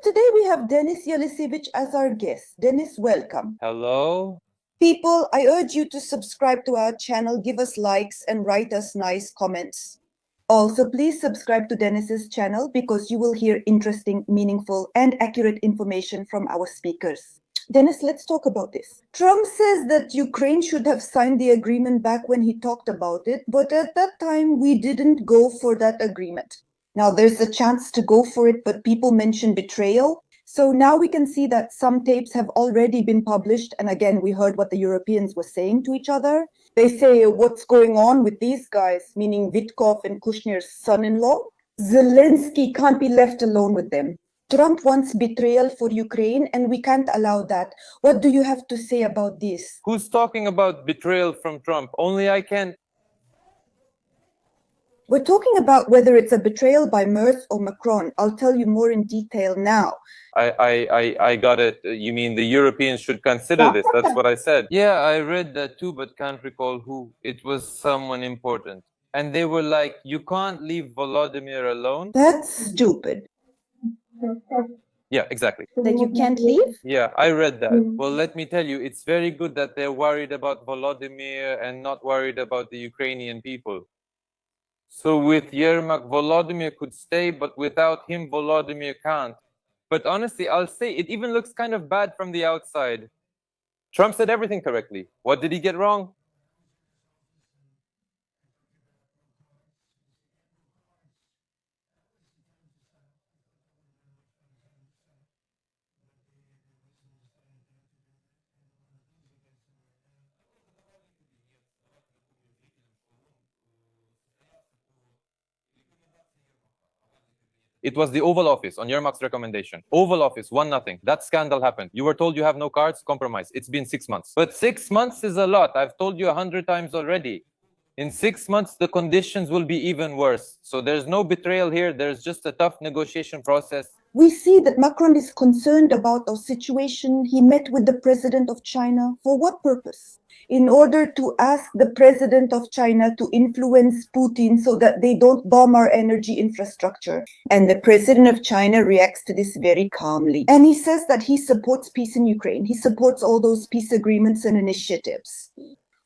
today we have Denis Yeliseiev as our guest. Denis, welcome. Hello. People, I urge you to subscribe to our channel, give us likes, and write us nice comments. Also, please subscribe to Denis's channel because you will hear interesting, meaningful, and accurate information from our speakers. Denis, let's talk about this. Trump says that Ukraine should have signed the agreement back when he talked about it, but at that time we didn't go for that agreement. Now there's a chance to go for it, but people mention betrayal. So now we can see that some tapes have already been published. And again, we heard what the Europeans were saying to each other. They say, what's going on with these guys, meaning Vitkov and Kushner's son-in-law? Zelensky can't be left alone with them. Trump wants betrayal for Ukraine, and we can't allow that. What do you have to say about this? Who's talking about betrayal from Trump? Only I can. We're talking about whether it's a betrayal by Merz or Macron. I'll tell you more in detail now. I got it. You mean the Europeans should consider this? That's what I said. Yeah, I read that too, but can't recall who. It was someone important. And they were like, you can't leave Volodymyr alone. That's stupid. Yeah, exactly. That you can't leave? Yeah, I read that. Well, let me tell you, it's very good that they're worried about Volodymyr and not worried about the Ukrainian people. So with Yermak, Volodymyr could stay, but without him, Volodymyr can't. But honestly, I'll say it even looks kind of bad from the outside. Trump said everything correctly. What did he get wrong? It was the Oval Office on Yermak's recommendation. Oval Office, 1-0. That scandal happened. You were told you have no cards, compromise. It's been 6 months. But 6 months is a lot. I've told you 100 times already. In 6 months, the conditions will be even worse. So there's no betrayal here. There's just a tough negotiation process. We see that Macron is concerned about our situation. He met with the president of China. For what purpose? In order to ask the president of China to influence Putin so that they don't bomb our energy infrastructure. And the president of China reacts to this very calmly. And he says that he supports peace in Ukraine. He supports all those peace agreements and initiatives.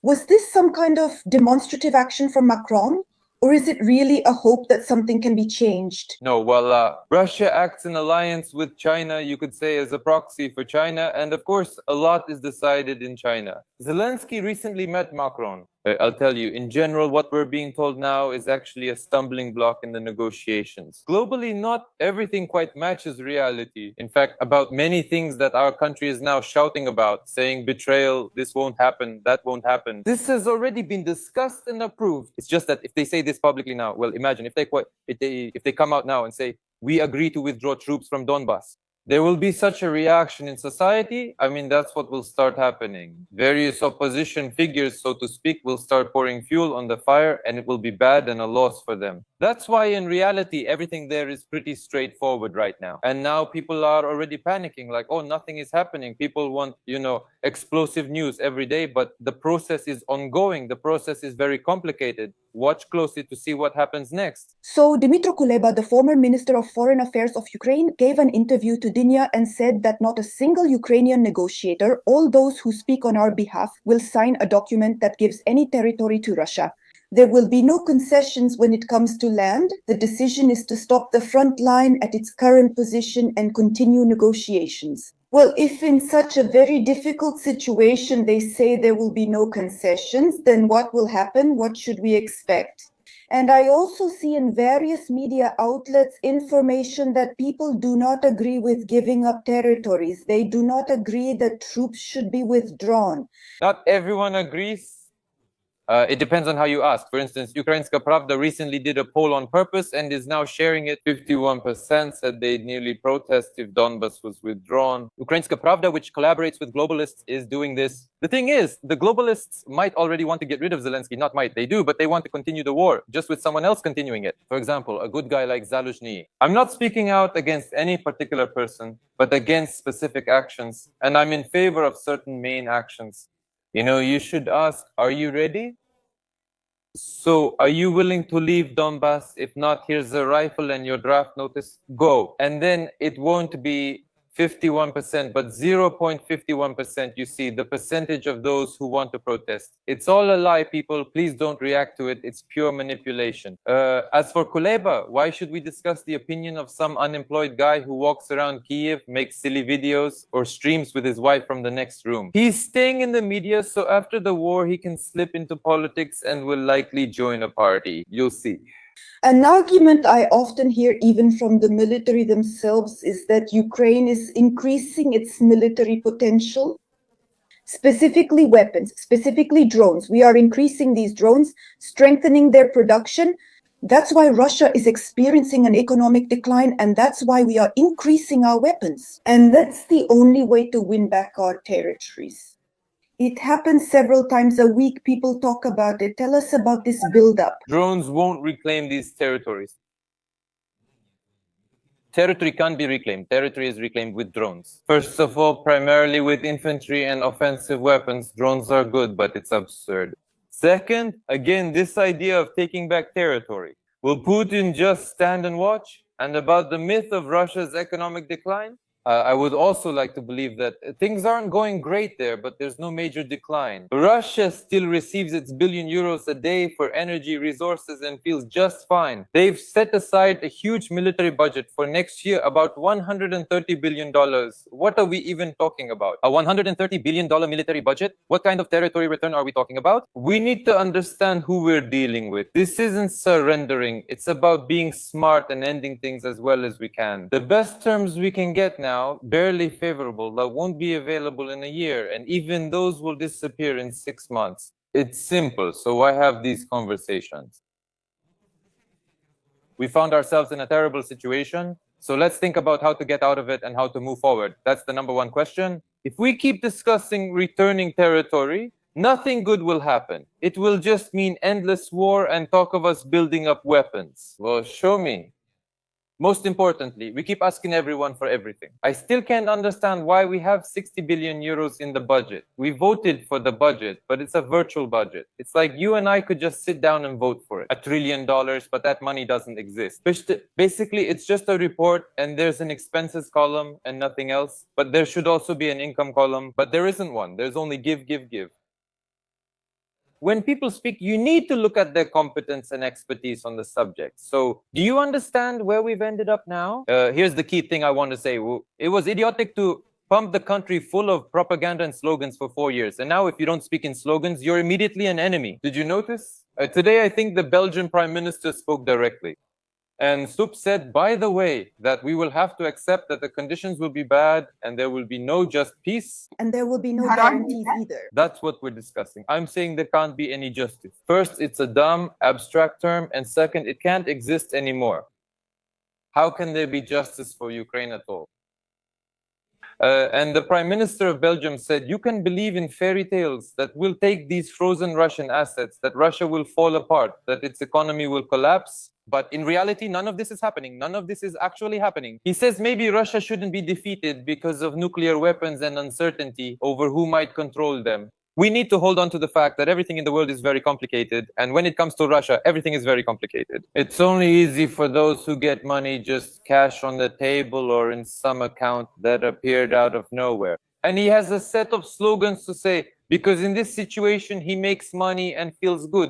Was this some kind of demonstrative action from Macron? Or is it really a hope that something can be changed? No, well, Russia acts in alliance with China, you could say, as a proxy for China. And of course, a lot is decided in China. Zelensky recently met Macron. I'll tell you, in general, what we're being told now is actually a stumbling block in the negotiations. Globally, not everything quite matches reality. In fact, about many things that our country is now shouting about, saying betrayal, this won't happen, that won't happen. This has already been discussed and approved. It's just that if they say this publicly now, well, imagine if they come out now and say, we agree to withdraw troops from Donbas. There will be such a reaction in society. I mean, that's what will start happening. Various opposition figures, so to speak, will start pouring fuel on the fire, and it will be bad and a loss for them. That's why, in reality, everything there is pretty straightforward right now. And now people are already panicking, like, oh, nothing is happening. People want, explosive news every day, but the process is ongoing. The process is very complicated. Watch closely to see what happens next. So Dmytro Kuleba, the former Minister of Foreign Affairs of Ukraine, gave an interview to Dinya and said that not a single Ukrainian negotiator, all those who speak on our behalf, will sign a document that gives any territory to Russia. There will be no concessions when it comes to land. The decision is to stop the front line at its current position and continue negotiations. Well, if in such a very difficult situation they say there will be no concessions, then what will happen? What should we expect? And I also see in various media outlets information that people do not agree with giving up territories. They do not agree that troops should be withdrawn. Not everyone agrees. It depends on how you ask. For instance, Ukrainska Pravda recently did a poll on purpose and is now sharing it. 51% said they'd nearly protest if Donbas was withdrawn. Ukrainska Pravda, which collaborates with globalists, is doing this. The thing is, the globalists might already want to get rid of Zelensky. Not might, they do, but they want to continue the war, just with someone else continuing it. For example, a good guy like Zaluzhny. I'm not speaking out against any particular person, but against specific actions. And I'm in favor of certain main actions. You should ask, are you ready? So, are you willing to leave Donbass? If not, here's a rifle and your draft notice. Go. And then it won't be 51%, but 0.51%. You see, the percentage of those who want to protest. It's all a lie, people. Please don't react to it. It's pure manipulation. As for Kuleba, why should we discuss the opinion of some unemployed guy who walks around Kiev, makes silly videos, or streams with his wife from the next room? He's staying in the media, so after the war, he can slip into politics and will likely join a party. You'll see. An argument I often hear even from the military themselves is that Ukraine is increasing its military potential, specifically weapons, specifically drones. We are increasing these drones, strengthening their production. That's why Russia is experiencing an economic decline, and that's why we are increasing our weapons. And that's the only way to win back our territories. It happens several times a week. People talk about it. Tell us about this buildup. Drones won't reclaim these territories. Territory can't be reclaimed. Territory is reclaimed with drones. First of all, primarily with infantry and offensive weapons. Drones are good, but it's absurd. Second, again, this idea of taking back territory. Will Putin just stand and watch? And about the myth of Russia's economic decline? I would also like to believe that things aren't going great there, but there's no major decline. Russia still receives its billion euros a day for energy resources and feels just fine. They've set aside a huge military budget for next year, about $130 billion. What are we even talking about? A $130 billion military budget? What kind of territory return are we talking about? We need to understand who we're dealing with. This isn't surrendering. It's about being smart and ending things as well as we can. The best terms we can get now, barely favorable, that won't be available in a year, and even those will disappear in 6 months. It's simple, so why have these conversations? We found ourselves in a terrible situation, so let's think about how to get out of it and how to move forward. That's the number one question. If we keep discussing returning territory, nothing good will happen. It will just mean endless war and talk of us building up weapons. Well, show me. Most importantly, we keep asking everyone for everything. I still can't understand why we have 60 billion euros in the budget. We voted for the budget, but it's a virtual budget. It's like you and I could just sit down and vote for it. $1 trillion, but that money doesn't exist. Basically, it's just a report and there's an expenses column and nothing else. But there should also be an income column, but there isn't one. There's only give, give, give. When people speak, you need to look at their competence and expertise on the subject. So, do you understand where we've ended up now? Here's the key thing I want to say. It was idiotic to pump the country full of propaganda and slogans for 4 years. And now if you don't speak in slogans, you're immediately an enemy. Did you notice? Today, I think the Belgian Prime Minister spoke directly. And Stubb said, by the way, that we will have to accept that the conditions will be bad and there will be no just peace. And there will be no guarantees either. That's what we're discussing. I'm saying there can't be any justice. First, it's a dumb, abstract term. And second, it can't exist anymore. How can there be justice for Ukraine at all? And the Prime Minister of Belgium said, you can believe in fairy tales that we'll take these frozen Russian assets, that Russia will fall apart, that its economy will collapse. But in reality, none of this is happening. None of this is actually happening. He says maybe Russia shouldn't be defeated because of nuclear weapons and uncertainty over who might control them. We need to hold on to the fact that everything in the world is very complicated. And when it comes to Russia, everything is very complicated. It's only easy for those who get money just cash on the table or in some account that appeared out of nowhere. And he has a set of slogans to say, because in this situation, he makes money and feels good.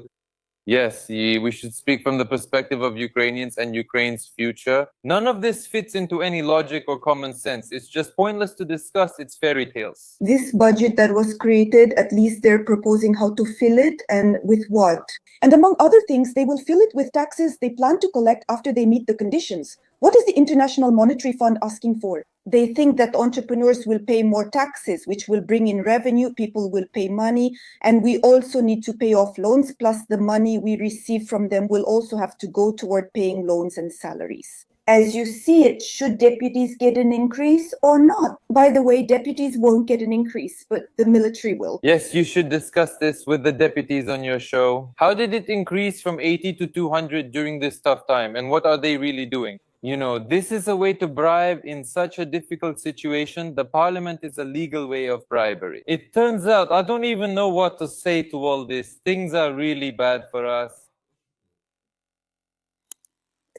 Yes, we should speak from the perspective of Ukrainians and Ukraine's future. None of this fits into any logic or common sense. It's just pointless to discuss. It's fairy tales. This budget that was created, at least they're proposing how to fill it and with what. And among other things, they will fill it with taxes they plan to collect after they meet the conditions. What is the International Monetary Fund asking for? They think that entrepreneurs will pay more taxes, which will bring in revenue, people will pay money, and we also need to pay off loans, plus the money we receive from them will also have to go toward paying loans and salaries. As you see it, should deputies get an increase or not? By the way, deputies won't get an increase, but the military will. Yes, you should discuss this with the deputies on your show. How did it increase from 80 to 200 during this tough time, and what are they really doing? You know, this is a way to bribe in such a difficult situation. The parliament is a legal way of bribery. It turns out, I don't even know what to say to all this. Things are really bad for us.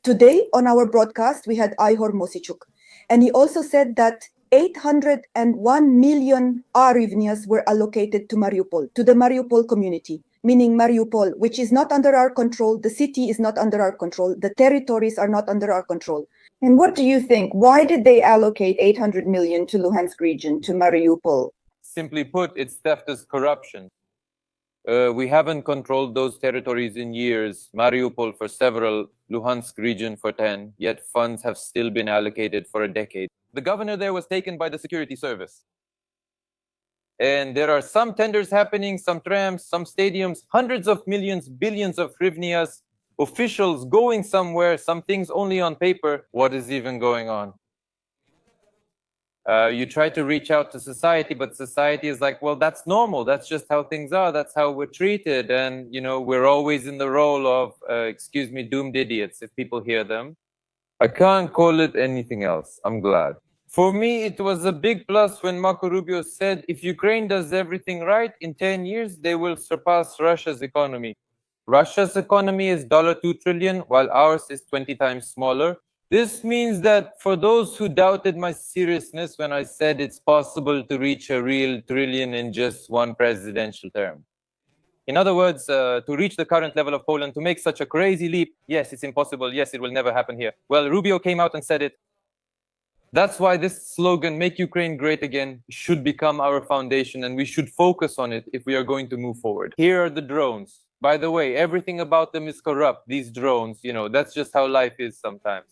Today on our broadcast, we had Ihor Mosichuk, and he also said that 801 million hryvnias were allocated to Mariupol, to the Mariupol community, meaning Mariupol, which is not under our control, the city is not under our control, the territories are not under our control. And what do you think? Why did they allocate 800 million to Luhansk region, to Mariupol? Simply put, it's theft as corruption. We haven't controlled those territories in years. Mariupol for several, Luhansk region for 10, yet funds have still been allocated for a decade. The governor there was taken by the security service. And there are some tenders happening, some trams, some stadiums, hundreds of millions, billions of hryvnias, officials going somewhere, some things only on paper. What is even going on? You try to reach out to society, but society is like, well, that's normal. That's just how things are. That's how we're treated. And, you know, we're always in the role of, excuse me, doomed idiots if people hear them. I can't call it anything else. I'm glad. For me, it was a big plus when Marco Rubio said, if Ukraine does everything right, in 10 years, they will surpass Russia's economy. Russia's economy is $2 trillion, while ours is 20 times smaller. This means that for those who doubted my seriousness when I said it's possible to reach a real trillion in just one presidential term. In other words, to reach the current level of Poland, to make such a crazy leap, yes, it's impossible. Yes, it will never happen here. Well, Rubio came out and said it. That's why this slogan, Make Ukraine Great Again, should become our foundation, and we should focus on it if we are going to move forward. Here are the drones. By the way, everything about them is corrupt. These drones, you know, that's just how life is sometimes.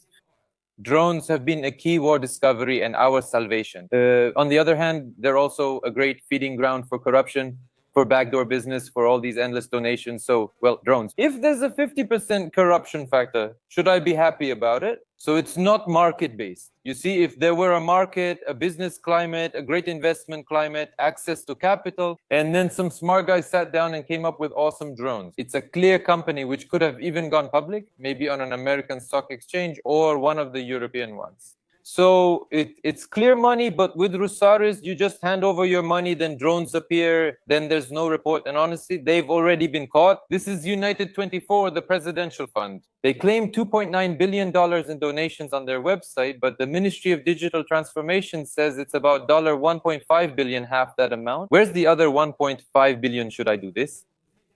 Drones have been a key war discovery and our salvation. On the other hand, they're also a great feeding ground for corruption, for backdoor business, for all these endless donations. So, well, drones. If there's a 50% corruption factor, should I be happy about it? So it's not market-based. You see, if there were a market, a business climate, a great investment climate, access to capital, and then some smart guys sat down and came up with awesome drones. It's a clear company which could have even gone public, maybe on an American stock exchange or one of the European ones. So it's clear money, but with Rusaris, you just hand over your money, then drones appear, then there's no report. And honestly, they've already been caught. This is United 24, the presidential fund. They claim $2.9 billion in donations on their website, but the Ministry of Digital Transformation says it's about $1.5 billion, half that amount. Where's the other 1.5 billion should I do this?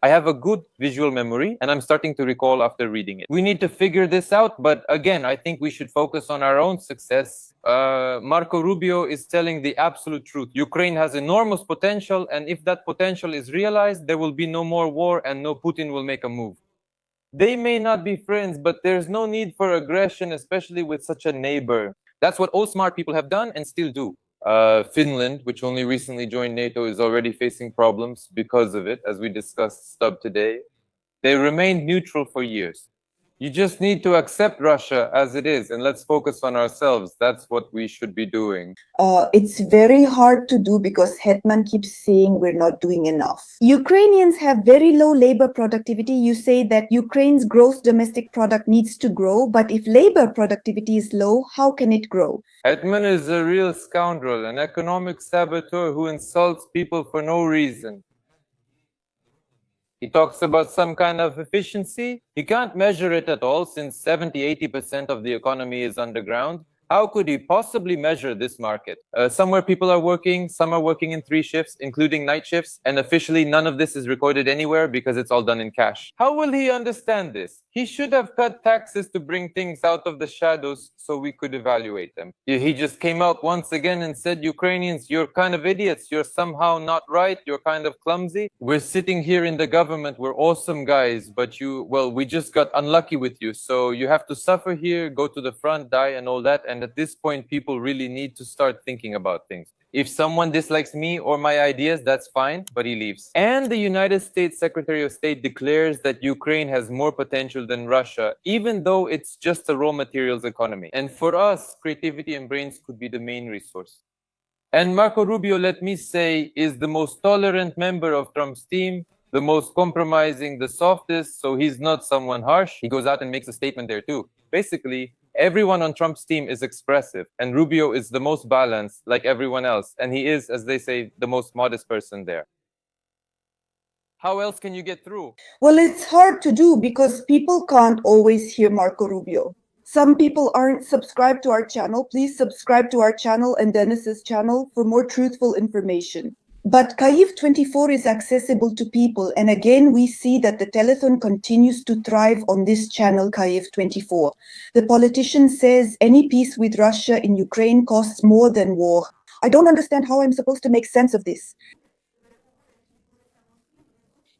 I have a good visual memory, and I'm starting to recall after reading it. We need to figure this out, but again, I think we should focus on our own success. Marco Rubio is telling the absolute truth. Ukraine has enormous potential, and if that potential is realized, there will be no more war and no Putin will make a move. They may not be friends, but there's no need for aggression, especially with such a neighbor. That's what all smart people have done and still do. Finland, which only recently joined NATO, is already facing problems because of it, as we discussed Stub today. They remained neutral for years. You just need to accept Russia as it is, and let's focus on ourselves. That's what we should be doing. It's very hard to do because Hetman keeps saying we're not doing enough. Ukrainians have very low labor productivity. You say that Ukraine's gross domestic product needs to grow, but if labor productivity is low, how can it grow? Hetman is a real scoundrel, an economic saboteur who insults people for no reason. He talks about some kind of efficiency. He can't measure it at all since 70–80% of the economy is underground. How could he possibly measure this market? Somewhere people are working, some are working in 3 shifts, including night shifts, and officially none of this is recorded anywhere because it's all done in cash. How will he understand this? He should have cut taxes to bring things out of the shadows so we could evaluate them. He just came out once again and said, Ukrainians, you're kind of idiots. You're somehow not right. You're kind of clumsy. We're sitting here in the government. We're awesome guys, but we just got unlucky with you. So you have to suffer here, go to the front, die and all that. And at this point, people really need to start thinking about things. If someone dislikes me or my ideas, that's fine, but he leaves. And the United States Secretary of State declares that Ukraine has more potential than Russia, even though it's just a raw materials economy. And for us, creativity and brains could be the main resource. And Marco Rubio, let me say, is the most tolerant member of Trump's team, the most compromising, the softest, so he's not someone harsh. He goes out and makes a statement there too. Basically, everyone on Trump's team is expressive, and Rubio is the most balanced, like everyone else, and he is, as they say, the most modest person there. How else can you get through? Well, it's hard to do because people can't always hear Marco Rubio. Some people aren't subscribed to our channel. Please subscribe to our channel and Dennis's channel for more truthful information. But Kyiv 24 is accessible to people, and again we see that the telethon continues to thrive on this channel, Kyiv 24. The politician says any peace with Russia in Ukraine costs more than war. I don't understand how I'm supposed to make sense of this.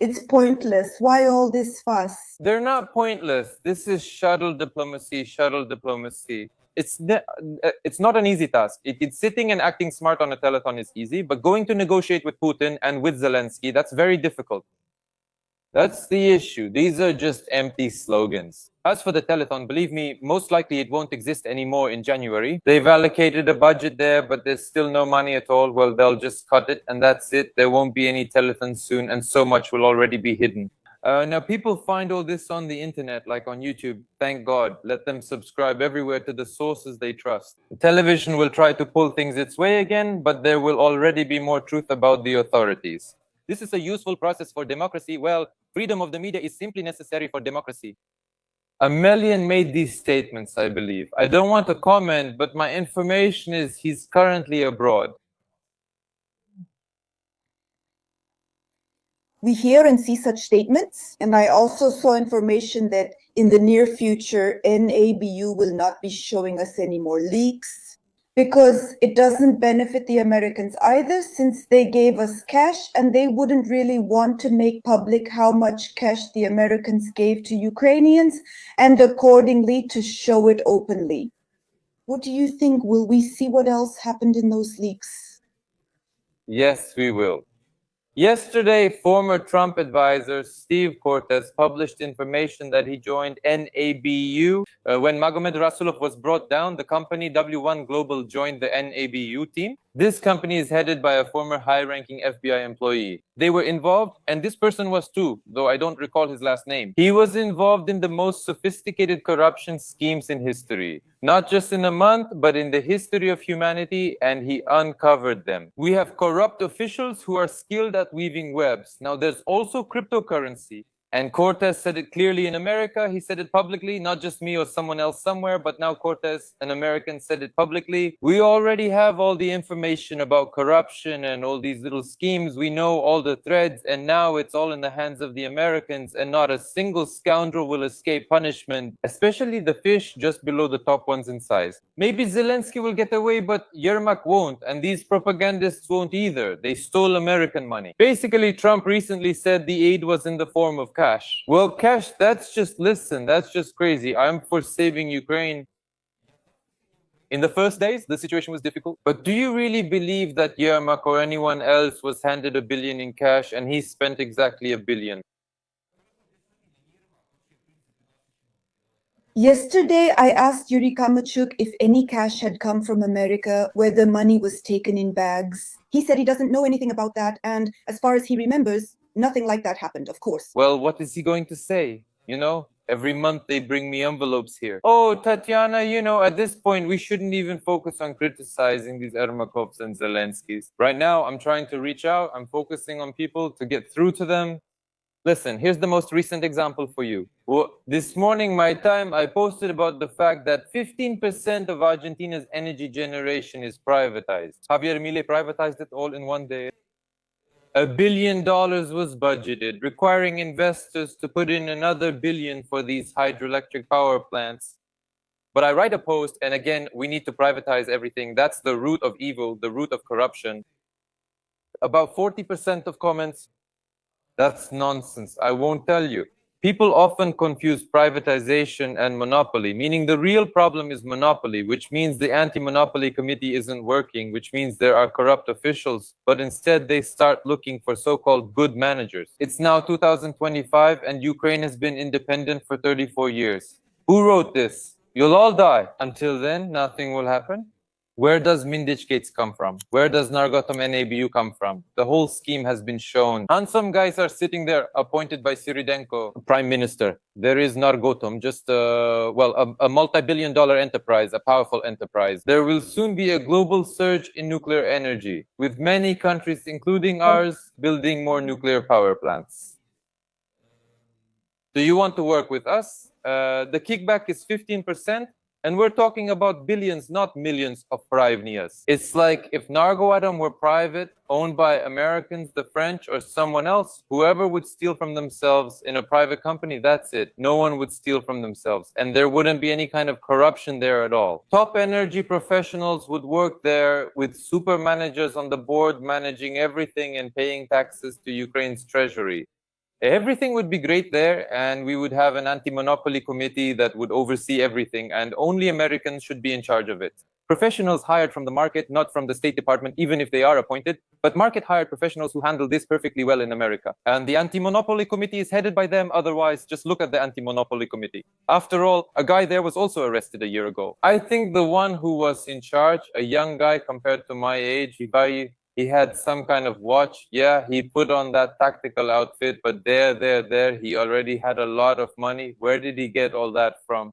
It's pointless. Why all this fuss? They're not pointless. This is shuttle diplomacy, shuttle diplomacy. It's not an easy task. Sitting and acting smart on a telethon is easy, but going to negotiate with Putin and with Zelensky, that's very difficult. That's the issue. These are just empty slogans. As for the telethon, believe me, most likely it won't exist anymore in January. They've allocated a budget there, but there's still no money at all. Well, they'll just cut it, and that's it. There won't be any telethon soon, and so much will already be hidden. Now, people find all this on the internet, like on YouTube. Thank God. Let them subscribe everywhere to the sources they trust. The television will try to pull things its way again, but there will already be more truth about the authorities. This is a useful process for democracy. Well, freedom of the media is simply necessary for democracy. Amelian made these statements, I believe. I don't want to comment, but my information is he's currently abroad. We hear and see such statements, and I also saw information that in the near future, NABU will not be showing us any more leaks because it doesn't benefit the Americans either, since they gave us cash and they wouldn't really want to make public how much cash the Americans gave to Ukrainians and accordingly to show it openly. What do you think? Will we see what else happened in those leaks? Yes, we will. Yesterday, former Trump advisor Steve Cortes published information that he joined NABU. When Magomed Rasulov was brought down, the company W1 Global joined the NABU team. This company is headed by a former high-ranking FBI employee. They were involved, and this person was too, though I don't recall his last name. He was involved in the most sophisticated corruption schemes in history. Not just in a month, but in the history of humanity, and he uncovered them. We have corrupt officials who are skilled at weaving webs. Now, there's also cryptocurrency. And Cortes said it clearly in America. He said it publicly, not just me or someone else somewhere, but now Cortes, an American, said it publicly. We already have all the information about corruption and all these little schemes. We know all the threads, and now it's all in the hands of the Americans, and not a single scoundrel will escape punishment, especially the fish just below the top ones in size. Maybe Zelensky will get away, but Yermak won't, and these propagandists won't either. They stole American money. Basically, Trump recently said the aid was in the form of cash. Well, cash, that's just crazy. I'm for saving Ukraine. In the first days, the situation was difficult. But do you really believe that Yermak or anyone else was handed $1 billion in cash and he spent exactly $1 billion? Yesterday, I asked Yuri Kamachuk if any cash had come from America where the money was taken in bags. He said he doesn't know anything about that, and as far as he remembers, nothing like that happened, of course. Well, what is he going to say? You know, every month they bring me envelopes here. Oh, Tatiana, you know, at this point, we shouldn't even focus on criticizing these Ermakovs and Zelenskys. Right now, I'm trying to reach out. I'm focusing on people to get through to them. Listen, here's the most recent example for you. Well, this morning, my time, I posted about the fact that 15% of Argentina's energy generation is privatized. Javier Milei privatized it all in one day. $1 billion was budgeted, requiring investors to put in another billion for these hydroelectric power plants. But I write a post, and again, we need to privatize everything. That's the root of evil, the root of corruption. About 40% of comments, that's nonsense. I won't tell you. People often confuse privatization and monopoly, meaning the real problem is monopoly, which means the anti-monopoly committee isn't working, which means there are corrupt officials, but instead they start looking for so-called good managers. It's now 2025 and Ukraine has been independent for 34 years. Who wrote this? You'll all die. Until then, nothing will happen. Where does Mindich Gates come from? Where does Nargotom NABU come from? The whole scheme has been shown. Handsome guys are sitting there, appointed by Syridenko, prime minister. There is Nargotom, just a multi-billion-dollar enterprise, a powerful enterprise. There will soon be a global surge in nuclear energy, with many countries, including ours, building more nuclear power plants. Do you want to work with us? The kickback is 15%. And we're talking about billions, not millions of hryvnias. It's like if Nargoatom were private, owned by Americans, the French, or someone else, whoever would steal from themselves in a private company, that's it. No one would steal from themselves. And there wouldn't be any kind of corruption there at all. Top energy professionals would work there with super managers on the board managing everything and paying taxes to Ukraine's treasury. Everything would be great there, and we would have an anti-monopoly committee that would oversee everything, and only Americans should be in charge of it. Professionals hired from the market, not from the State Department, even if they are appointed, but market-hired professionals who handle this perfectly well in America. And the anti-monopoly committee is headed by them. Otherwise, just look at the anti-monopoly committee. After all, a guy there was also arrested a year ago. I think the one who was in charge, a young guy compared to my age, he had some kind of watch. Yeah, he put on that tactical outfit, but there, he already had a lot of money. Where did he get all that from?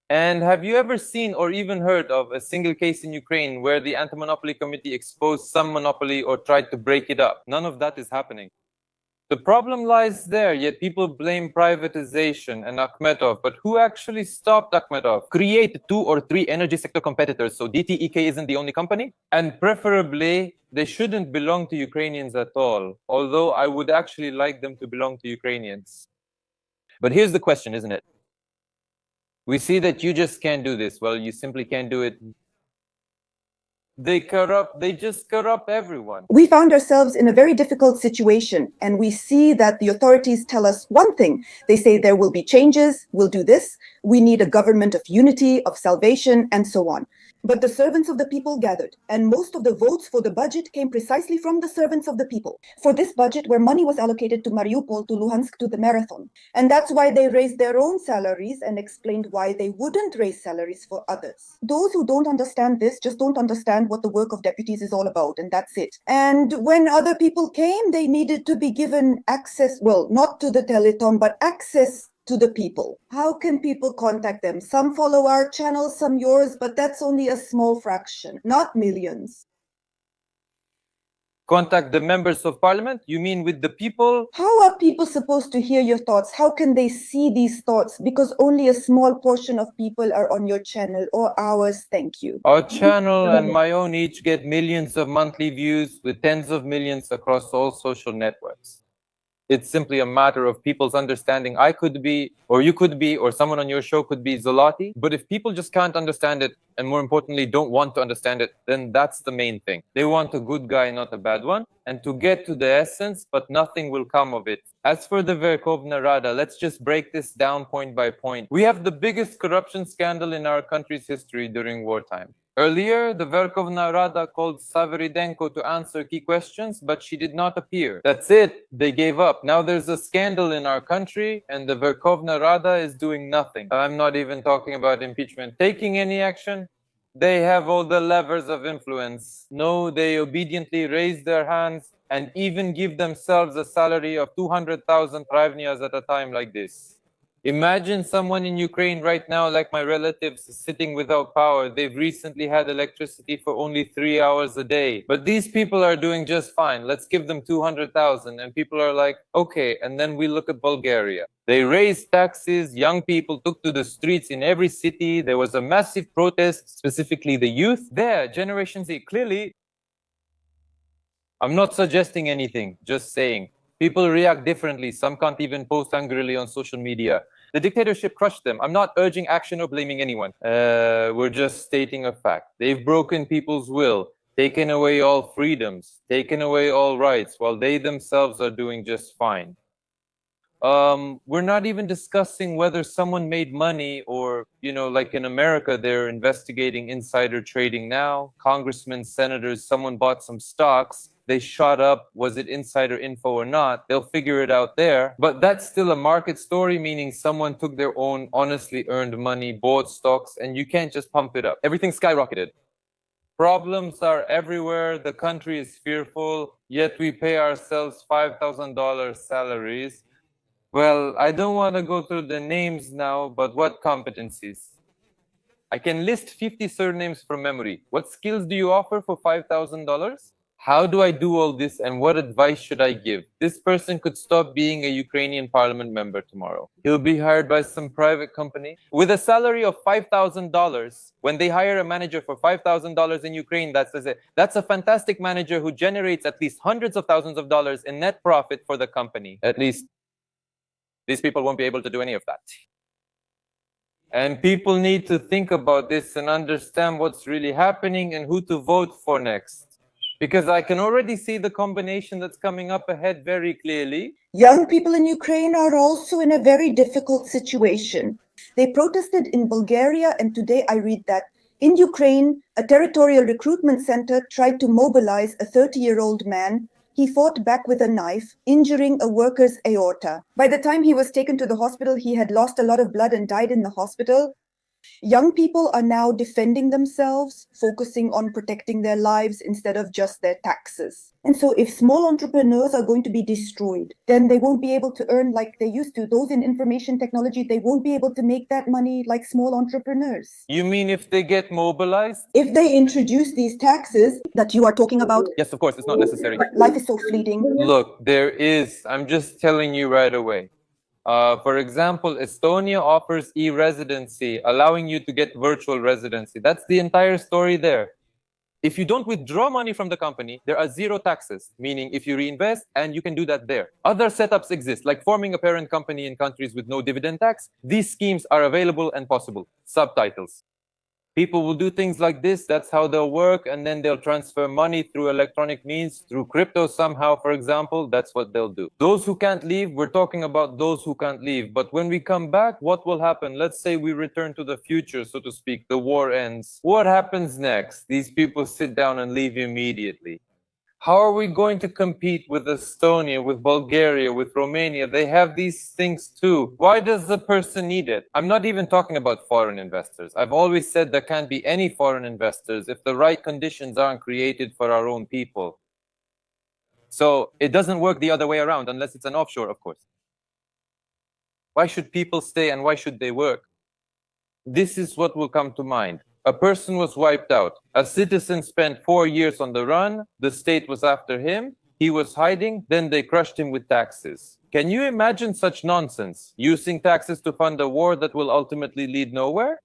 And have you ever seen or even heard of a single case in Ukraine where the Anti-Monopoly Committee exposed some monopoly or tried to break it up? None of that is happening. The problem lies there, yet people blame privatization and Akhmetov. But who actually stopped Akhmetov? Create 2 or 3 energy sector competitors so DTEK isn't the only company? And preferably, they shouldn't belong to Ukrainians at all, although I would actually like them to belong to Ukrainians. But here's the question, isn't it? We see that you just can't do this. Well, you simply can't do it. They just corrupt everyone. We found ourselves in a very difficult situation, and we see that the authorities tell us one thing. They say there will be changes, we'll do this, we need a government of unity, of salvation, and so on. But the servants of the people gathered, and most of the votes for the budget came precisely from the servants of the people. For this budget, where money was allocated to Mariupol, to Luhansk, to the marathon. And that's why they raised their own salaries and explained why they wouldn't raise salaries for others. Those who don't understand this just don't understand what the work of deputies is all about, and that's it. And when other people came, they needed to be given access, well, not to the Teleton, but access to the people. How can people contact them? Some follow our channel, some yours, but that's only a small fraction, not millions. Contact the members of parliament? You mean with the people? How are people supposed to hear your thoughts? How can they see these thoughts? Because only a small portion of people are on your channel, or ours, thank you. Our channel and my own each get millions of monthly views with tens of millions across all social networks. It's simply a matter of people's understanding. I could be, or you could be, or someone on your show could be Zolati. But if people just can't understand it, and more importantly, don't want to understand it, then that's the main thing. They want a good guy, not a bad one, and to get to the essence, but nothing will come of it. As for the Verkhovna Rada, let's just break this down point by point. We have the biggest corruption scandal in our country's history during wartime. Earlier, the Verkhovna Rada called Saveridenko to answer key questions, but she did not appear. That's it. They gave up. Now there's a scandal in our country, and the Verkhovna Rada is doing nothing. I'm not even talking about impeachment. Taking any action? They have all the levers of influence. No, they obediently raise their hands and even give themselves a salary of 200,000 hryvnias at a time like this. Imagine someone in Ukraine right now, like my relatives, sitting without power. They've recently had electricity for only 3 hours a day. But these people are doing just fine. Let's give them 200,000. And people are like, okay. And then we look at Bulgaria. They raised taxes. Young people took to the streets in every city. There was a massive protest, specifically the youth. There, Generation Z, clearly, I'm not suggesting anything, just saying. People react differently. Some can't even post angrily on social media. The dictatorship crushed them. I'm not urging action or blaming anyone. We're just stating a fact. They've broken people's will, taken away all freedoms, taken away all rights, while they themselves are doing just fine. We're not even discussing whether someone made money or, like in America, they're investigating insider trading now. Congressmen, senators, someone bought some stocks. They shot up. Was it insider info or not? They'll figure it out there. But that's still a market story, meaning someone took their own honestly earned money, bought stocks, and you can't just pump it up. Everything skyrocketed. Problems are everywhere. The country is fearful, yet we pay ourselves $5,000 salaries. Well, I don't want to go through the names now, but what competencies? I can list 50 surnames from memory. What skills do you offer for $5,000? How do I do all this, and what advice should I give? This person could stop being a Ukrainian parliament member tomorrow. He'll be hired by some private company with a salary of $5,000. When they hire a manager for $5,000 in Ukraine, that's a fantastic manager who generates at least hundreds of thousands of dollars in net profit for the company. At least these people won't be able to do any of that. And people need to think about this and understand what's really happening and who to vote for next. Because I can already see the combination that's coming up ahead very clearly. Young people in Ukraine are also in a very difficult situation. They protested in Bulgaria, and today I read that in Ukraine, a territorial recruitment center tried to mobilize a 30-year-old man. He fought back with a knife, injuring a worker's aorta. By the time he was taken to the hospital, he had lost a lot of blood and died in the hospital. Young people are now defending themselves, focusing on protecting their lives instead of just their taxes. And so if small entrepreneurs are going to be destroyed, then they won't be able to earn like they used to. Those in information technology, they won't be able to make that money like small entrepreneurs. You mean if they get mobilized? If they introduce these taxes that you are talking about, Yes, of course, it's not necessary. life is so fleeting. Look, I'm just telling you right away. For example, Estonia offers e-residency, allowing you to get virtual residency. That's the entire story there. If you don't withdraw money from the company, there are zero taxes, meaning if you reinvest, and you can do that there. Other setups exist, like forming a parent company in countries with no dividend tax. These schemes are available and possible. Subtitles. People will do things like this. That's how they'll work. And then they'll transfer money through electronic means, through crypto somehow, for example. That's what they'll do. Those who can't leave, we're talking about those who can't leave. But when we come back, what will happen? Let's say we return to the future, so to speak. The war ends. What happens next? These people sit down and leave immediately. How are we going to compete with Estonia, with Bulgaria, with Romania? They have these things too. Why does the person need it? I'm not even talking about foreign investors. I've always said there can't be any foreign investors if the right conditions aren't created for our own people. So it doesn't work the other way around unless it's an offshore, of course. Why should people stay and why should they work? This is what will come to mind. A person was wiped out. A citizen spent 4 years on the run. The state was after him. He was hiding. Then they crushed him with taxes. Can you imagine such nonsense? Using taxes to fund a war that will ultimately lead nowhere?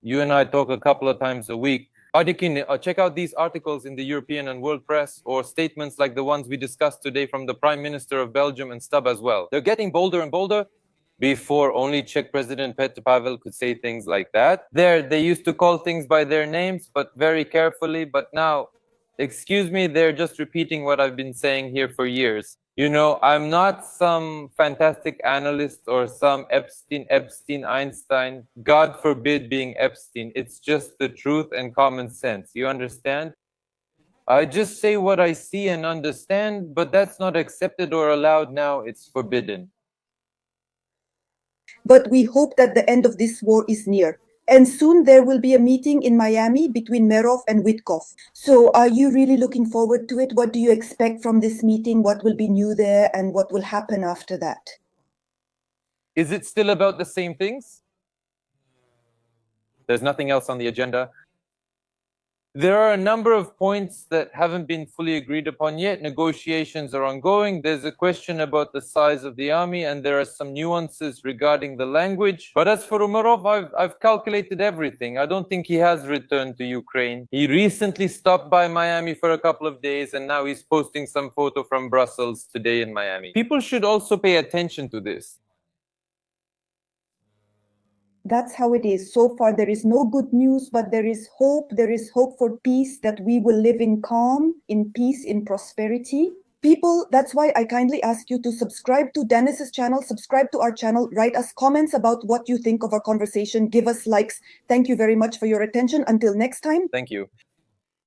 You and I talk a couple of times a week. Adikin, check out these articles in the European and world press, or statements like the ones we discussed today from the Prime Minister of Belgium and Stubb as well. They're getting bolder and bolder. Before, only Czech President Petr Pavel could say things like that. They used to call things by their names, but very carefully. But now, excuse me, they're just repeating what I've been saying here for years. You know, I'm not some fantastic analyst or some Epstein, Einstein. God forbid being Epstein. It's just the truth and common sense. You understand? I just say what I see and understand, but that's not accepted or allowed now. It's forbidden. But we hope that the end of this war is near. And soon there will be a meeting in Miami between Merov and Witkoff. So are you really looking forward to it? What do you expect from this meeting? What will be new there and what will happen after that? Is it still about the same things? There's nothing else on the agenda. There are a number of points that haven't been fully agreed upon yet. Negotiations are ongoing. There's a question about the size of the army, and there are some nuances regarding the language. But as for Umarov, I've calculated everything. I don't think he has returned to Ukraine. He recently stopped by Miami for a couple of days, and now he's posting some photo from Brussels today in Miami. People should also pay attention to this. That's how it is. So far, there is no good news, but there is hope. There is hope for peace, that we will live in calm, in peace, in prosperity. People, that's why I kindly ask you to subscribe to Dennis's channel, subscribe to our channel, write us comments about what you think of our conversation, give us likes. Thank you very much for your attention. Until next time. Thank you.